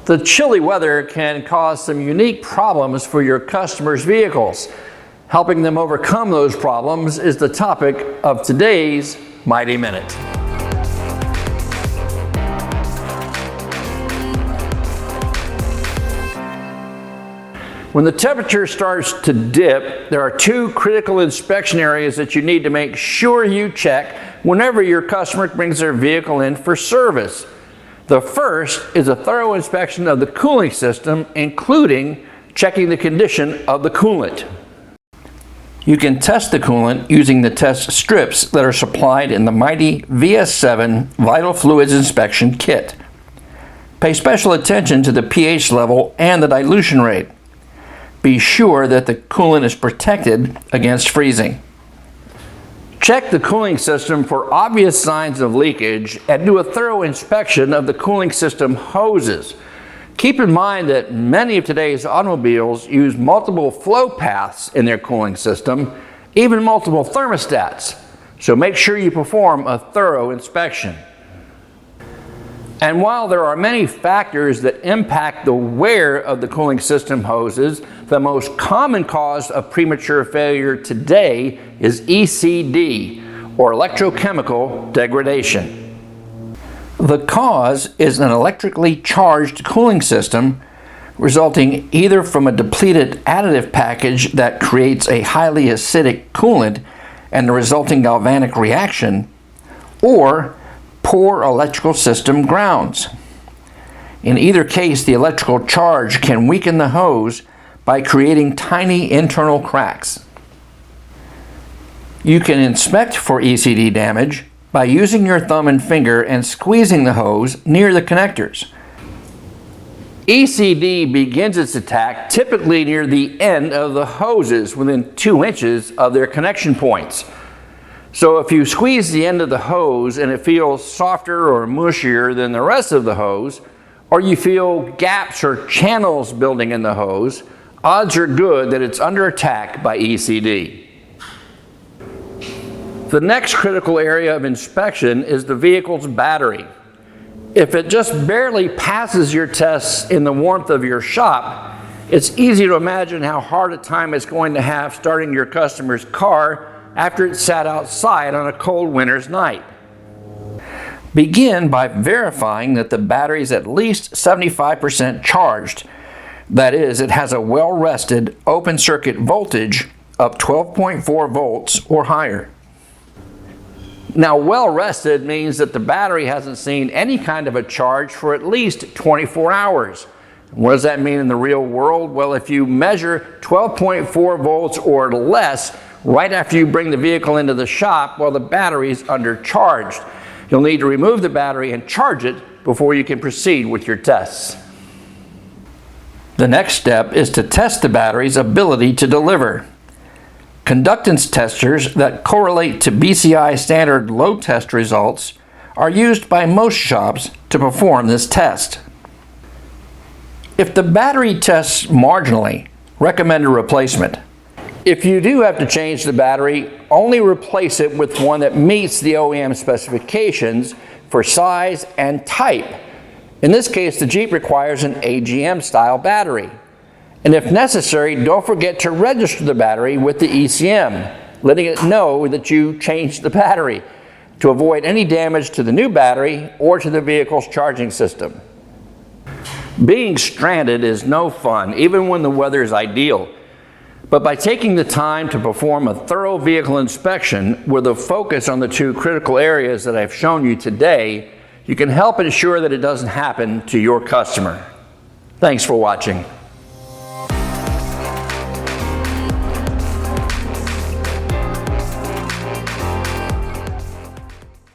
The chilly weather can cause some unique problems for your customers' vehicles. Helping them overcome those problems is the topic of today's Mighty Minute. When the temperature starts to dip, there are two critical inspection areas that you need to make sure you check whenever your customer brings their vehicle in for service. The first is a thorough inspection of the cooling system, including checking the condition of the coolant. You can test the coolant using the test strips that are supplied in the Mighty VS7 Vital Fluids Inspection Kit. Pay special attention to the pH level and the dilution rate. Be sure that the coolant is protected against freezing. Check the cooling system for obvious signs of leakage and do a thorough inspection of the cooling system hoses. Keep in mind that many of today's automobiles use multiple flow paths in their cooling system, even multiple thermostats, so make sure you perform a thorough inspection. And while there are many factors that impact the wear of the cooling system hoses, the most common cause of premature failure today is ECD, or electrochemical degradation. The cause is an electrically charged cooling system resulting either from a depleted additive package that creates a highly acidic coolant and the resulting galvanic reaction, or poor electrical system grounds. In either case, the electrical charge can weaken the hose by creating tiny internal cracks. You can inspect for ECD damage by using your thumb and finger and squeezing the hose near the connectors. ECD begins its attack typically near the end of the hoses, within 2 inches of their connection points. So if you squeeze the end of the hose and it feels softer or mushier than the rest of the hose, or you feel gaps or channels building in the hose, odds are good that it's under attack by ECD. The next critical area of inspection is the vehicle's battery. If it just barely passes your tests in the warmth of your shop, it's easy to imagine how hard a time it's going to have starting your customer's car after it sat outside on a cold winter's night. Begin by verifying that the battery is at least 75% charged. That is, it has a well-rested open circuit voltage of 12.4 volts or higher. Now, well-rested means that the battery hasn't seen any kind of a charge for at least 24 hours. What does that mean in the real world? Well, if you measure 12.4 volts or less right after you bring the vehicle into the shop, well, the battery is undercharged. You'll need to remove the battery and charge it before you can proceed with your tests. The next step is to test the battery's ability to deliver. Conductance testers that correlate to BCI standard load test results are used by most shops to perform this test. If the battery tests marginally, recommend a replacement. If you do have to change the battery, only replace it with one that meets the OEM specifications for size and type. In this case, the Jeep requires an AGM style battery. And if necessary, don't forget to register the battery with the ECM, letting it know that you changed the battery to avoid any damage to the new battery or to the vehicle's charging system. Being stranded is no fun, even when the weather is ideal. But by taking the time to perform a thorough vehicle inspection with a focus on the two critical areas that I've shown you today, you can help ensure that it doesn't happen to your customer. Thanks for watching.